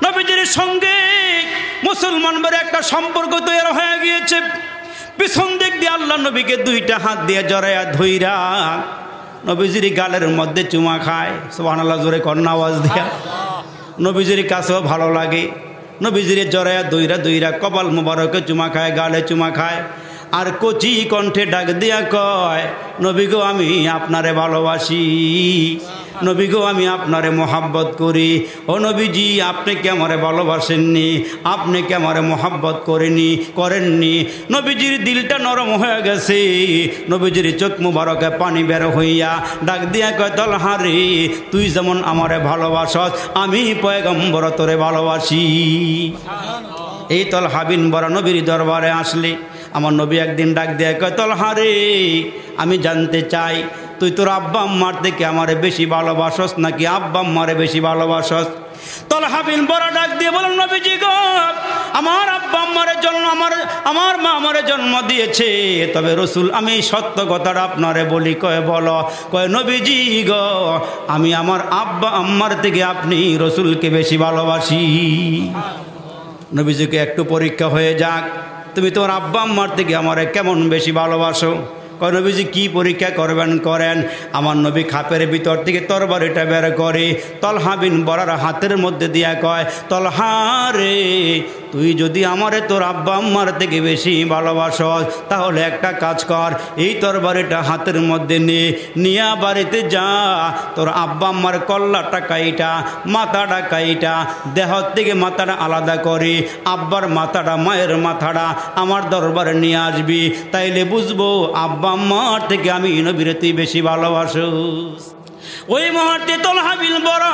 A: নবীজির সঙ্গে মুসলমানদের একটা সম্পর্ক তৈরি হয়ে গিয়েছে। পিছন দিক দিয়ে আল্লাহ নবীকে দুইটা হাত দিয়ে জড়াইয়া ধইরা নবীজির গালের মধ্যে চুমা খায়। সুবহানাল্লাহ, জোরে কন্যা আওয়াজ দিয়া। নবীজির কাছেও ভালো লাগে, নবীজির জড়াইয়া দইরা কপাল মোবারকে চুমা খায়, গালে চুমা খায়, আর কচি কণ্ঠে ডাক দিয়া কয়, নবী গো আমি আপনারে ভালোবাসি, নবী গো আমি আপনারে মোহাব্বত করি। ও নবীজি, আপনি কি আমারে ভালোবাসেননি? আপনি কি আমারে মোহাব্বত করেননি? নবীজির দিলটা নরম হয়ে গেছে, নবীজির চোখ মুবারকে পানি বের হইয়া ডাক দিয়া কয়, তালহা রে, তুই যেমন আমারে ভালোবাসস আমি পয়গম্বর তোরে ভালোবাসি। এই তালহা বিন বরা নবীর দরবারে আসলে আমার নবী একদিন ডাক দিয়ে কয়, তালহা রে, আমি জানতে চাই তুই তোর আব্বা আম্মার থেকে আমারে বেশি ভালোবাসস নাকি আব্বা আম্মারে বেশি ভালোবাসস? তালহা বিন বরা ডাক দিয়ে বলেন, নবীজি গো, আমার আব্বা আম্মারের জন্য আমার মা আমারে জন্ম দিয়েছে, তবে রসুল আমি সত্য কথাটা আপনারে বলি। কয় বলো? কয় নবীজি গো, আমি আমার আব্বা আম্মার থেকে আপনি রসুলকে বেশি ভালোবাসি। নবীজিকে একটু পরীক্ষা হয়ে যাক, তুমি তোমার আব্বা আম্মার থেকে আমারে কেমন বেশি ভালোবাসো? কয় নবীজি কি পরীক্ষা করবেন করেন। আমার নবী খাপের ভিতর থেকে তরবারিটা বের করে তালহা বিন বরার হাতের মধ্যে দিয়া কয়, তালহা রে, তুই যদি আমারে তোর আব্বা আম্মার থেকে বেশি ভালোবাসস তাহলে একটা কাজ কর, এই তরবারিটা হাতের মধ্যে নিয়া বাড়িতে যা, তোর আব্বা আম্মার কল্লাটা কাইটা, মাথাটা কাইটা, দেহ থেকে মাথাটা আলাদা করে আব্বার মাথাটা, মায়ের মাথাটা আমার দরবারে নিয়ে আসবি, তাইলে বুঝবো আব্বা আম্মার থেকে আমি নবীর তুই বেশি ভালোবাসস। ওই মুহূর্তে তালহা বিন বরা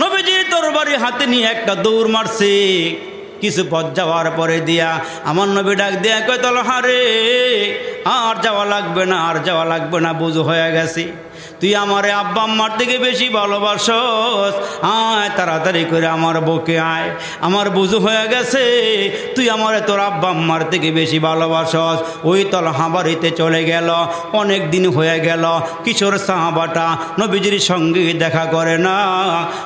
A: নবীজির তরবারি হাতে নিয়ে একটা দৌড় মারছে। কিছু পথ যাওয়ার পরে দিয়া আমার নবী ডাক দিয়া কয়, তালহা রে, আর যাওয়া লাগবে না, আর যাওয়া লাগবে না, বুঝো হয়ে গেছে তুই আমারে আব্বা আম্মার থেকে বেশি ভালোবাসস, আয় তাড়াতাড়ি করে আমার বুকে আয়, আমার বুঝো হয়ে গেছে তুই আমারে তোর আব্বা আম্মার থেকে বেশি ভালোবাসস। ওই তালহা বাড়িতে চলে গেল। অনেক দিন হয়ে গেল, কিশোর সাহাবাটা নবীজির সঙ্গে দেখা করে না,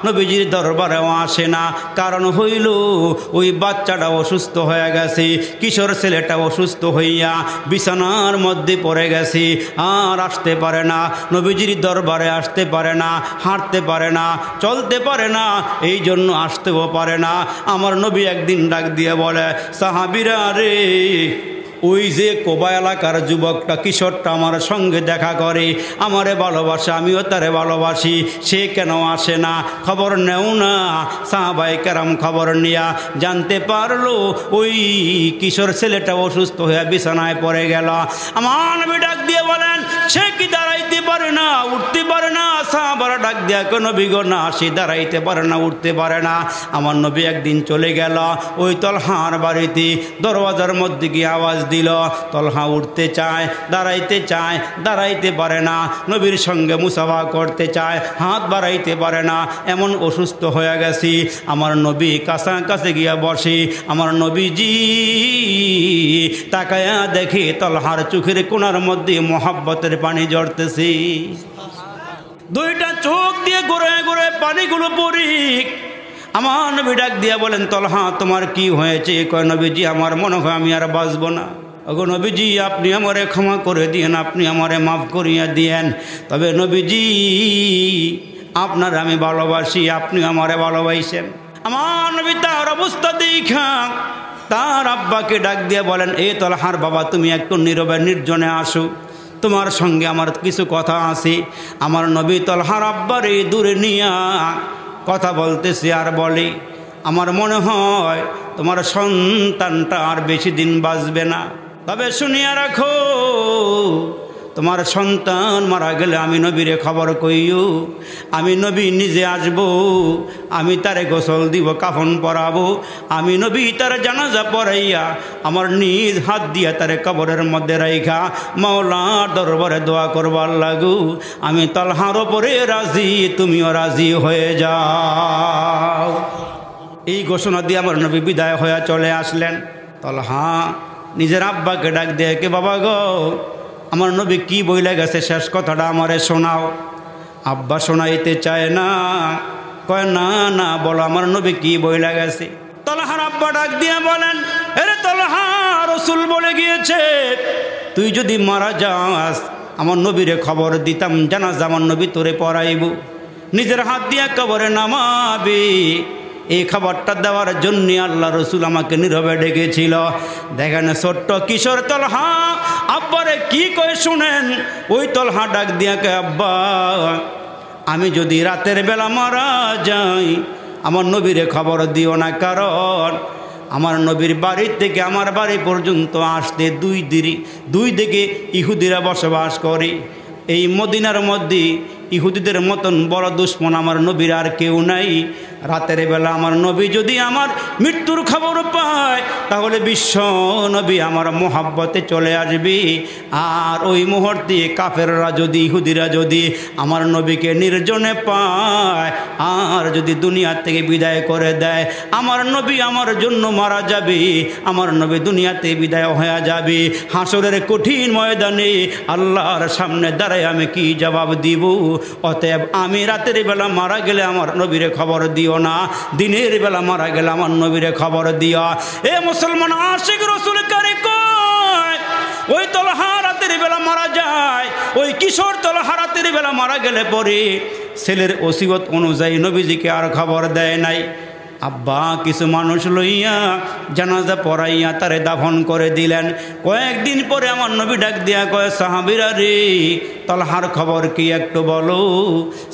A: নবীজির দরবারেও আসে না। কারণ হইল ওই বাচ্চাটা অসুস্থ হয়ে গেছে, কিশোর ছেলেটা অসুস্থ হইয়া বিছানার মধ্যে পড়ে গেছে, আর আসতে পারে না, নবীজির দরবারে আসতে পারে না, হাঁটতে পারে না, চলতে পারে না, এই জন্য আসতেও পারে না। আমার নবী একদিন ডাক দিয়ে বলে, সাহাবীরা রে, ওই যে কোবা এলাকার যুবকটা, কিশোরটা আমার সঙ্গে দেখা করে, আমারে ভালোবাসে, আমিও তারে ভালোবাসি, সে কেন আসে না? খবর নেও না। সাহাবায়ে কেরাম খবর নিয়া জানতে পারলো ওই কিশোর ছেলেটা অসুস্থ হয়ে বিছানায় পড়ে গেল। আমার নবী ডাক দিয়ে বলেন, সে কি দাঁড়াইতে পারে না, উঠতে পারে না। সাহাবারা ডাক দিয়া কয় নবী গো না, সে দাঁড়াইতে পারে না, উঠতে পারে না। আমার নবী একদিন চলে গেল ওই তলহার বাড়িতে, দরওয়াজার মধ্যে গিয়ে আওয়াজ দিল। তলহা উঠতে চায়, দাঁড়াইতে চায়, দাঁড়াইতে পারে না। নবীর সঙ্গে মুসাফা করতে চায়, হাত বাড়াইতে পারে না, এমন অসুস্থ হয়ে গেছি। আমার নবী কাছে গিয়া বসে। আমার নবীজি তাকায়া দেখে তলহার চোখের কোণার মধ্যে মোহাব্বতের পানি ঝরতেছে। দুইটা চোখ দিয়ে ঘুরে ঘুরে পানিগুলো পড়িক। আমার নবী ডাক দিয়া বলেন তলহা তোমার কি হয়েছে? কয় নবীজি আমার মনে হয় আমি আর বাঁচব না। ওগো নবীজি আপনি আমারে ক্ষমা করে দিয়েন, আপনি আমারে মাফ করিয়া দিয়েন। তবে নবীজি আপনার আমি ভালোবাসি, আপনি আমারে ভালোবাসেন। আমার নবী তার অবস্থা দেখা তার আব্বাকে ডাক দিয়ে বলেন এ তলহার বাবা তুমি একটু নীরবে নির্জনে আসো, তোমার সঙ্গে আমার কিছু কথা আছে। আমার নবী তলহার আব্বারে দূরে নিয়া কথা বলতেছে আর বলে আমার মনে হয় তোমার সন্তানটা আর বেশি দিন বাঁচবে না। তবে শুনিয়া রাখো, তোমার সন্তান মারা গেলে আমি নবীরে খবর কইও, আমি নবী নিজে আসব, আমি তারে গোসল দিব, কাফন পরাবো, আমি নবী তার জানাজা পড়াইয়া আমার নিজ হাত দিয়া তারে কবরের মধ্যে রাইখা মাওলার দরবারে দোয়া করবার লাগু। আমি তলহার ওপরে রাজি, তুমিও রাজি হয়ে যাও। এই ঘোষণা দিয়ে আমার নবী বিদায় হয়ে চলে আসলেন। তলহা নিজের আব্বাকে ডাক দিয়ে কে বাবা গো আমার নবী কি বইলে গেছে শেষ কথাটা আমারে শোনাও। আব্বা শোনাইতে চায় না, কয় না না বলো আমার নবী কি বইলে গেছে। তলহার আব্বা ডাক দিয়ে বলেন আরে তলহা রাসূল বলে গিয়েছে তুই যদি মারা যাস আমার নবীরে খবর দিতাম, জানাজা আমার নবী তোরে পড়াইব, নিজের হাত দিয়ে কবরে নামাবি। এই খাবারটা দেওয়ার জন্য আল্লাহ রসুল আমাকে নীরবে ডেকেছিল। দেখেন ছোট্ট কিশোর তলহা আব্বারে কি কয় শুনেন। ওই তলহা ডাক দিয়া কে আব্বা আমি যদি রাতের বেলা মারা যাই আমার নবীরে খবর দিও না, কারণ আমার নবীর বাড়ি থেকে আমার বাড়ি পর্যন্ত আসতে দুই দিকে ইহুদিরা বসবাস করে। এই মদিনার মধ্যে ইহুদিদের মতন বড় দুশ্মন আমার নবীর আর কেউ নাই। রাতের বেলা আমার নবী যদি আমার মৃত্যুর খবর পায় তাহলে বিশ্ব নবী আমার মোহাব্বতে চলে আসবে। আর ওই মুহূর্তে কাফেররা যদি ইহুদিরা যদি আমার নবীকে নির্জনে পায় আর যদি দুনিয়া থেকে বিদায় করে দেয়, আমার নবী আমার জন্য মারা যাবে, আমার নবী দুনিয়াতে বিদায় হয়ে যাবে। হাসরের কঠিন ময়দানে আল্লাহর সামনে দাঁড়ায় আমি কি জবাব দিব? অতএব আমি রাতের বেলা মারা গেলে আমার নবীরে খবর দিও না, দিনের বেলা মারা গেলে আমার নবীরে খবর দিও। এ মুসলমান আশিক রাসূল কারে কয় ওই তলহা রাতের বেলা মারা যায়, ওই কিশোর তলহা রাতের বেলা মারা গেলে পরে ছেলের ওসিয়ত অনুযায়ী নবীজিকে আর খবর দেয় নাই। আব্বা কিছু মানুষ লইয়া জানাজা পড়াইয়া তারে দাফন করে দিলেন। কয়েকদিন পরে আমার নবী ডাক দিয়া কয় সাহাবীরা রে তলহার খবর কি একটু বলো।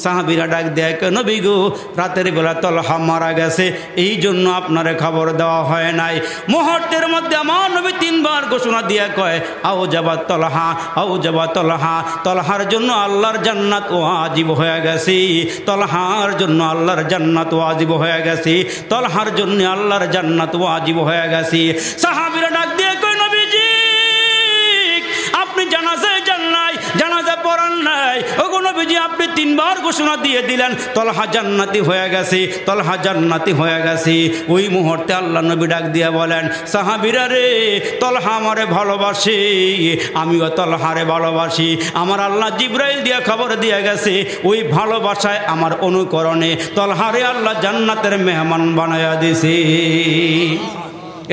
A: সাহাবীরা ডাক দেয়া কে নবী গো রাতের বেলা তলহা মারা গেছে, এই জন্য আপনারে খবর দেওয়া হয় নাই। মুহূর্তের মধ্যে আমার নবী তিনবার ঘোষণা দিয়া কয় আও যাবাত তলহা, আও যাবাত তলহা। তলহার জন্য আল্লাহর জান্নাত ওয়াজিব হয়ে গেছে, তলহার জন্য আল্লাহর জান্নাত ওয়াজিব হয়ে গেছে, তলহার জন্য আল্লাহর জান্নাত ওয়াজিব হয়ে গেছে। সাহাবীরা ডাক দিয়ে কয় নবীজি আপনি জানাজায় যান নাই, জানাজা পড়ান নাই। ওগো নবীজি আপনি তিনবার ঘোষণা দিয়ে দিলেন তলহা জান্নাতি হয়ে গেছে, তলহা জান্নাতি হয়ে গেছে। ওই মুহূর্তে আল্লাহ নবী ডাক দিয়ে বলেন সাহাবীরা রে তলহা আমারে ভালোবাসে, আমিও তলহারে ভালোবাসি। আমার আল্লাহ জিবরাইল দিয়া খবর দিয়ে গেছে ওই ভালোবাসায় আমার অনুকরণে তলহারে আল্লাহ জান্নাতের মেহমান বানায়া দিছে।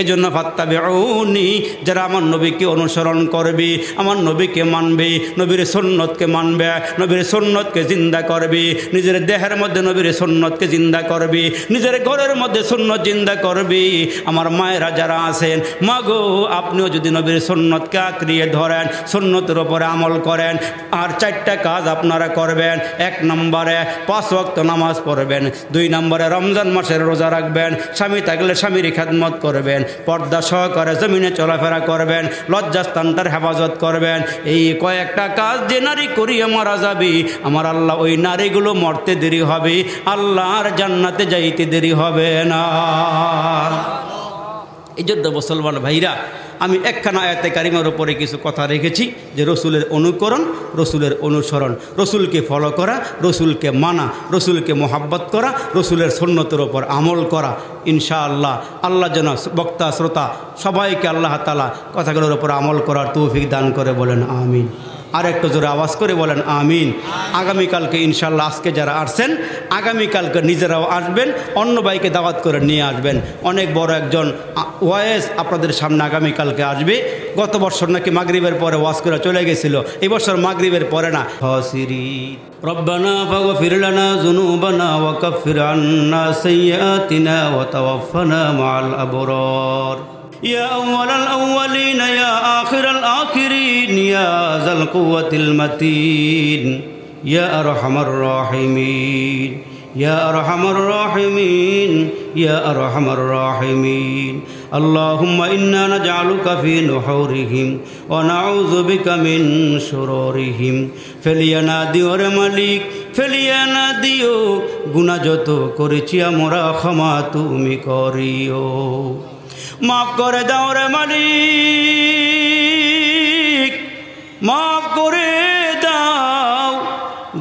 A: এজন্য ফাত্তাবিউনি, যারা আমার নবীকে অনুসরণ করবে, আমার নবীকে মানবে, নবীর সুন্নতকে মানবে, নবীর সুন্নতকে জিন্দা করবে, নিজের দেহের মধ্যে নবীর সুন্নতকে জিন্দা করবে, নিজের ঘরের মধ্যে সুন্নত জিন্দা করবে। আমার মায়েরা যারা আছেন মা গো আপনিও যদি নবীর সুন্নতকে আঁকড়িয়ে ধরেন, সুন্নতের উপরে আমল করেন, আর চারটা কাজ আপনারা করবেন। 1 নম্বরে 5 ওয়াক্ত নামাজ পড়বেন, 2 নম্বরে রমজান মাসের রোজা রাখবেন, স্বামী থাকলে স্বামীর খেদমত করবেন, পর্দা সহকারে জমিনে চলাফেরা করবেন, লজ্জাস্থানটার হেফাজত করবেন। এই কয়েকটা কাজ যে নারী করিয়া মারা যাবে, আমার আল্লাহ ওই নারীগুলো মরতে দেরি হবে, আল্লাহর জান্নাতে যাইতে দেরি হবে না। এই জন্য মুসলমান ভাইরা, আমি একখানা আয়াতে কারিমার উপরে কিছু কথা রেখেছি যে রসুলের অনুকরণ, রসুলের অনুসরণ, রসুলকে ফলো করা, রসুলকে মানা, রসুলকে মোহাব্বত করা, রসুলের সুন্নতের ওপর আমল করা। ইনশাআল্লাহ আল্লাহ যেন বক্তা শ্রোতা সবাইকে আল্লাহ তাআলা কথাগুলোর ওপর আমল করার তৌফিক দান করে, বলেন আমিন। আর একটু জোরে আওয়াজ করে বলেন আমিন। আগামীকালকে ইনশাআল্লাহ, আজকে যারা আসছেন আগামীকালকে নিজেরাও আসবেন, অন্য ভাইকে দাওয়াত করে নিয়ে আসবেন। অনেক বড় একজন ওয়াইজ আপনাদের সামনে আগামীকালকে আসবে। গত বছর নাকি মাগরিবের পরে ওয়াজ করে চলে গেছিল, এই বছর মাগরিবের পরে না। রব্বানা ফাগফির লানা যুনুবানা ওয়া কাফির আন্না সাইয়্যাতিনা ওয়া তাওয়াফানা মাআল আবরার। يا أول الأولين يا آخر الآخرين يا ذا القوة المتين يا أرحم الراحمين يا أرحم الراحمين يا أرحم الراحمين اللهم إنا نجعلك في نحورهم ونعوذ بك من شرورهم فليناديو রে মালিক ফেলিয়ানাদিও, গুনাহ যত করেছি আমরা ক্ষমা তুমি করিও। মাফ করে দাও রে মালিক, মাফ করে দাও,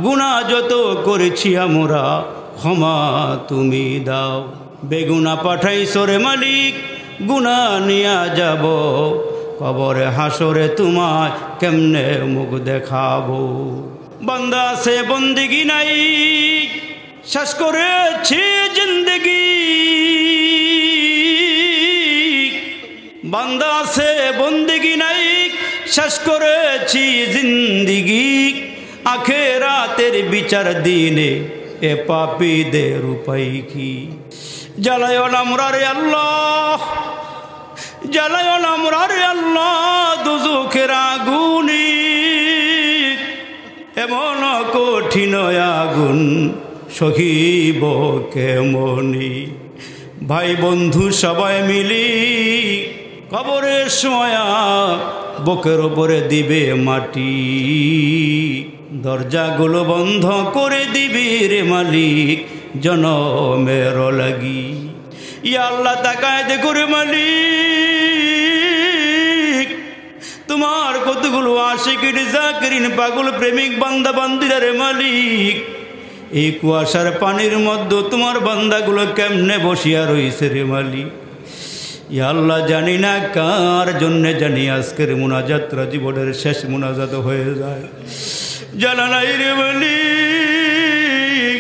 A: গুনাহ যত করেছি আমরা ক্ষমা তুমি দাও। বেগুনা পাঠাইছো রে মালিক, গুনাহ নিয়া যাব কবরে হাসরে তোমায় কেমনে মুখ দেখাবো। বান্দা আছে বন্দেগি নাই, শেষ করেছি জিন্দেগি। বান্দা আছে বন্দেগি নাই, শেষ করেছি জিন্দিগি। আখেরাতের বিচার দিনে এ পাপীদের উপায় কি? জ্বালায় আমরা রে আল্লাহ, জ্বালায় আমরা রে আল্লাহ দুজখের আগুনে। এমন কঠিন আগুন সহিব কেমনি? ভাই বন্ধু সবাই মিলি কবরের সময় বুকের উপরে দিবে মাটি, দরজাগুলো বন্ধ করে দিবি রে মালিক জনমের লাগি। ইয়া আল্লাহ তাকায় দেখো রে মালিক, তোমার কতগুলো আশিকিন জাকিরিন পাগল প্রেমিক বান্দা বান্দিরা রে মালিক, এই কুয়াশার পানির মধ্যে তোমার বান্দাগুলো কেমনে বসিয়া রইছে রে মালিক। ইয়া আল্লাহ জানি না কার জন্যে জানি আজকের মুনাজাতরা জীবনের শেষ মুনাজাত হয়ে যায়, জানা নাই রে মালিক।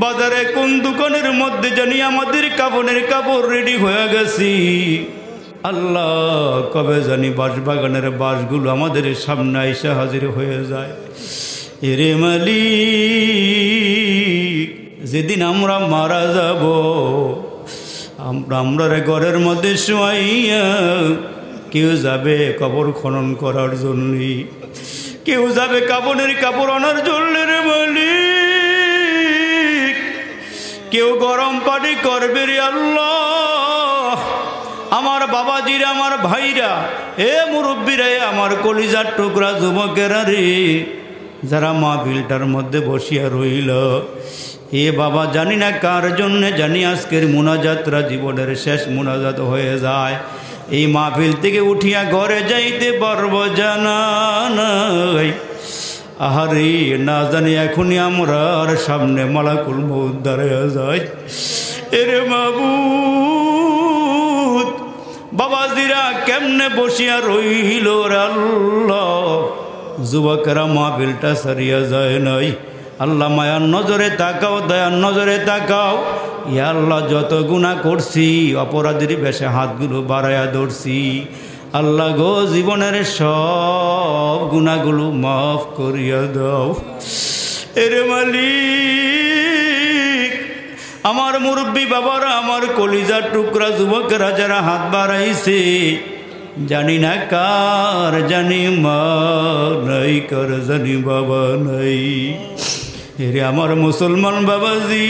A: বাজারে কোন দোকানের মধ্যে জানি আমাদের কাফনের কাপড় রেডি হয়ে গেছি। আল্লাহ কবে জানি বাঁশবাগানের বাঁশগুলো আমাদের সামনে এসে হাজির হয়ে যায়। এরে মালিক, যেদিন আমরা মারা যাব আমরা ঘরের মধ্যে শোয়াইয়া, কেউ যাবে কবর খনন করার জন্য, কেউ যাবে কাফনের কাপড় আনার জন্য রে মালিক, কেউ গরম পানি করবে রে আল্লাহ। আমার বাবাজিরা, আমার ভাইরা, এ মুরব্বীরা, আমার কলিজার টুকরা যুবকেরা রে, যারা মাহফিলটার মধ্যে বসিয়া রইল, এ বাবা জানি না কার জন্যে জানি আজকের মুনাজাতরা জীবনের শেষ মুনাজাত হয়ে যায়। এই মাহফিল থেকে উঠিয়া ঘরে যাইতে পারবো জানা নাই। আহারে না জানি এখনই আমরার সামনে মালাকুল মউত দাঁড়ায়া যায়। এরে মাবুদ, বাবাজিরা কেমনে বসিয়া রইল রে আল্লাহ, যুবকেরা মাহফিলটা সারিয়া যায় নাই। আল্লাহ মায়ার নজরে তাকাও, দয়ার নজরে তাকাও। ইয়া আল্লাহ যত গুনাহ করছি অপরাধীর বেশে হাতগুলো বাড়াইয়া ধরছি, আল্লাহ গো জীবনের সব গুনাহগুলো মাফ করিয়া দাও। এরে মালিক, আমার মুরব্বী বাবারা, আমার কলিজার টুকরা যুবকেরা যারা হাত বাড়াইছে, জানি না কার জানি মা নাই, কার জানি বাবা নাই। এরে আমার মুসলমান বাবাজি,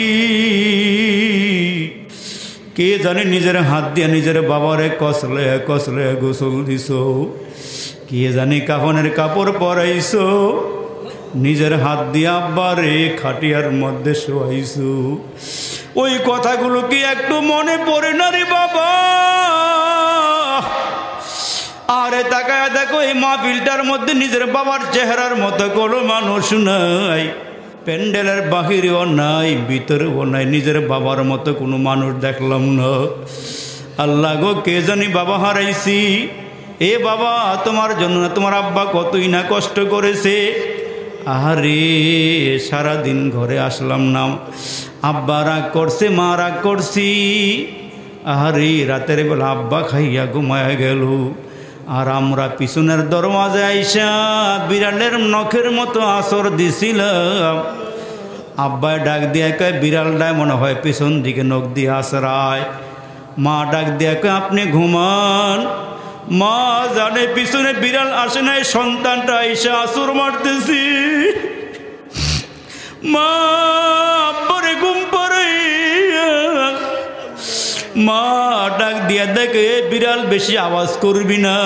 A: কে জানি নিজের হাত দিয়ে নিজের বাবারে কসলে কসলে গোসল দিছ, কে জানি কাফনের কাপড় পরাইছো, নিজের হাত দিয়ে আব্বারে খাটিয়ার মধ্যে শোয়াইছো। ওই কথাগুলো কি একটু মনে পড়ে না রে বাবা? আরে তাকায় দেখো, এই মাহফিলটার মধ্যে নিজের বাবার চেহারার মতো কোনো মানুষ নাই, প্যান্ডেলের বাহিরেও নাই, ভিতরেও নাই, নিজের বাবার মতো কোনো মানুষ দেখলাম না। আল্লাহ গো, কে জানি বাবা হারাইছি। এ বাবা, তোমার জন্য তোমার আব্বা কতই না কষ্ট করেছে। আরে সারাদিন ঘরে আসলাম না, আব্বা রাগ করছে, মা রাগ করছি। আরে রাতের বেলা আব্বা খাইয়া ঘুমায়া গেল, আর আমরা পিছনের দরওয়াজে আইসা বিড়ালের নখের মতো আসর দিছিলাম। আব্বায় ডাক দিয়ে কয়, বিড়ালটায় মনে হয় পিছন দিকে নখ দিয়ে আসরায়। মা ডাক দিয়ে কয়, আপনি ঘুমান। মা জানে পিছনে বিড়াল আসে নাই, সন্তানটা আইসা আসর মারতেছি। মা আব্বারে ঘুম পড়ে, মা ডাক দিয়া দেখে, বিড়াল বেশি আওয়াজ করবি না।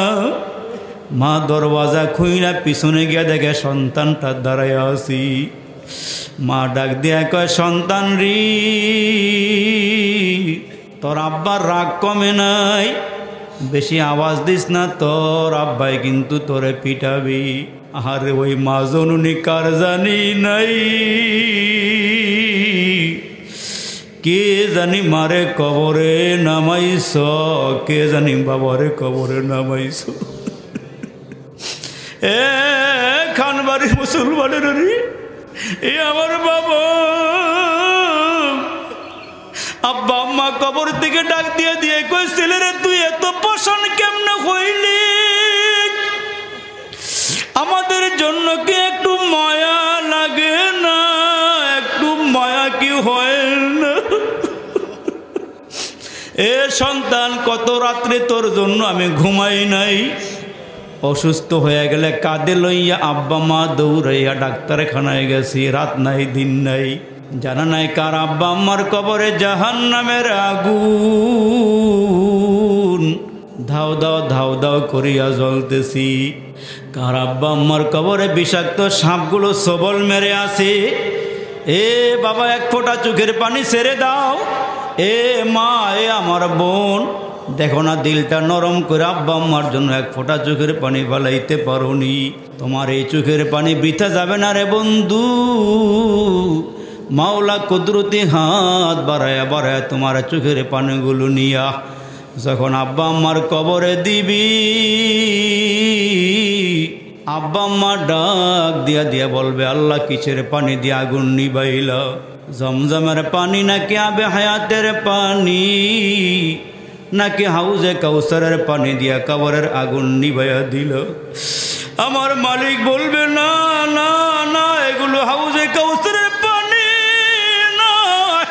A: মা দরওয়াজা খুইলা পিছনে গিয়া দেখে সন্তানটা দাঁড়ায় আছি। মা ডাক দিয়া কয়, সন্তান রে, তোর আব্বার রাগ কমে নাই, বেশি আওয়াজ দিস না, তোর আব্বাই কিন্তু তোরে পিটাবি। আরে ওই মা জননী কার জানি নাই, কে জানি মারে কবরে নামাইছ, কে জানি বাবারে কবরে নামাইছ। এ খানবাড়ির মুসলমানের, এ আমার বাবা। আব্বা আম্মা কবর থেকে ডাক দিয়ে দিয়ে কই, ছেলেরে তুই এত পছন্দ কেমনে হইলি? আমাদের জন্য কি একটু মায়া লাগে না? একটু মায়া কি হয় না? এ সন্তান, কত রাত্রে তোর জন্য আমি ঘুমাই নাই। অসুস্থ হয়ে গেলে কাঁধে লইয়া আব্বা মা দৌড়াইয়া ডাক্তারখানায় গেছি, রাত নাই দিন নাই, জানা নাই কার আব্বা আম্মার কবরে জাহান্নামের আগুন ধাও দাও ধাও দাও করিয়া জ্বলতেছি। কার আব্বা আম্মার কবরে বিষাক্ত সাপগুলো সবল মেরে আছে। এ বাবা, এক ফোঁটা চোখের পানি ছেড়ে দাও। এ মা, এ আমার বোন, দেখো না দিলটা নরম করে আব্বা আম্মার জন্য এক ফোঁটা চোখের পানি ফেলাইতে পারোনি। তোমার এই চোখের পানি বৃথা যাবে না রে বন্ধু। মাওলা কুদরতি হাত বাড়ায়া বাড়ায়া তোমার চোখের পানিগুলো নিয়া যখন আব্বা আম্মার কবরে দিবি, আব্বা আম্মা ডাক দিয়া দিয়া বলবে, আল্লাহ কিসের পানি দিয়ে আগুন নিবাইলা? জমজমের পানি নাকি আবে হায়াতের পানি, নাকি হাউজে কাউসারের পানি দিয়া কবরের আগুন নিবাইয়া দিল? আমার মালিক বলবে, না না না, এগুলো হাউজে কাউসারের পানি নয়,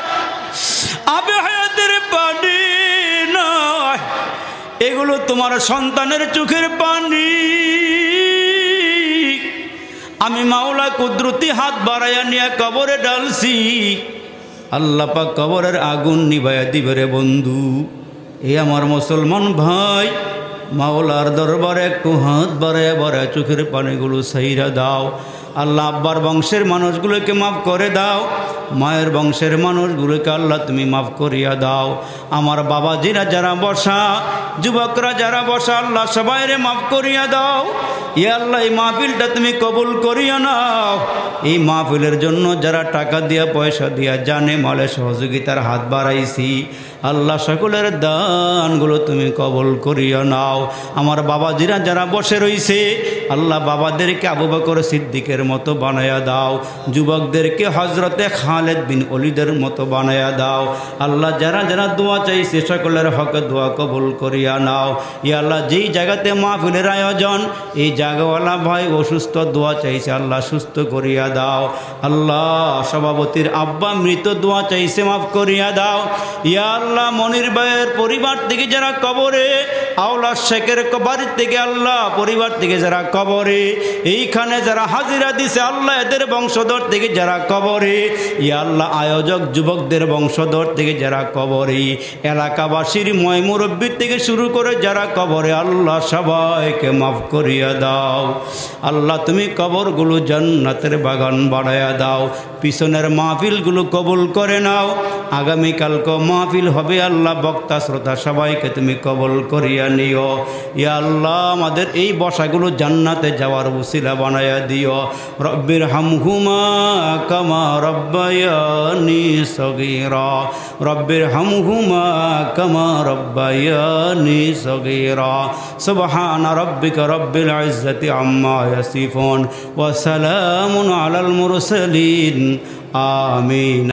A: আবে হায়াতের পানি নয়, এগুলো তোমার সন্তানের চোখের পানি। আমি মাওলা কুদরতি হাত বাড়াইয়া নিয়ে কবরে ডালছি, আল্লাহ পাক কবরের আগুন নিভাইয়া দিবে রে বন্ধু। এ আমার মুসলমান ভাই, মাওলার দরবারে একটু হাত বাড়াইয়া বাড়াইয়া চোখের পানিগুলো সাইরা দাও। আল্লাহ আব্বার বংশের মানুষগুলোকে মাফ করে দাও, মায়ের বংশের মানুষগুলোকে আল্লাহ তুমি মাফ করিয়া দাও। আমার বাবাজিরা যারা বসা, যুবকরা যারা বসা, আল্লাহ সবাইরে মাফ করিয়া দাও। ইয়া আল্লাহ, এই মাহফিলটা তুমি কবুল করিয়া নাও। এই মাহফিলের জন্য যারা টাকা দিয়া পয়সা দিয়া জানে মালে সহযোগিতার হাত বাড়াইছি, আল্লাহ সকলের দানগুলো তুমি কবুল করিয়া নাও। আমার বাবাজিরা যারা বসে রইছে, আল্লাহ বাবাদেরকে আবু বকর সিদ্দিকের মতো বানায়া দাও, যুবকদেরকে হজরতে খালেদ বিন ওলিদের মতো বানায়া দাও। আল্লাহ যারা যারা দোয়া চাইছে সকলের হকে দোয়া কবুল করিয়া নাও। ইয়া আল্লাহ, যেই জায়গাতে মাহফিলের আয়োজন, এই জায়গাওয়ালা ভাই অসুস্থ, দোয়া চাইছে, আল্লাহ সুস্থ করিয়া দাও। আল্লাহ সভাপতির আব্বা মৃত, দোয়া চাইছে, মাফ করিয়া দাও। ইয়া আল্লাহ, মনির ভাইয়ের পরিবার থেকে যারা কবরে, আওলাদ শেখের বাড়ির থেকে আল্লাহ পরিবার থেকে যারা কবরে, এইখানে যারা হাজিরা দিছে আল্লাহ এদের বংশধর থেকে যারা কবরে, ইয়া আল্লাহ আয়োজক যুবকদের বংশধর থেকে যারা কবরে, এলাকাবাসীর ময় মুরব্বীর থেকে শুরু করে যারা কবরে, আল্লাহ সবাইকে মাফ করিয়া দাও। আল্লাহ তুমি কবরগুলো জান্নাতের বাগান বানায়া দাও। পিছনের মাহফিলগুলো কবুল করে নাও। আগামীকালকে মাহফিল হবে আল্লাহ, বক্তা শ্রোতা সবাইকে তুমি কবুল করিয়া নিও। ইয়া আল্লাহ আমাদের এই বসাগুলো জান্নাতে যাওয়ার উসিলা বানায়া দিও। রব্বির হামহুমা কামা রব্বায়ানি সগীরা, রব্বির হামহুমা কামা রব্বায়ানি সগীরা। সুবহানা রব্বিকা রব্বিল ইজ্জাতি আম্মা ইয়াসিফুন ওয়া সালামুন আলাল মুরসালিন। আমিন।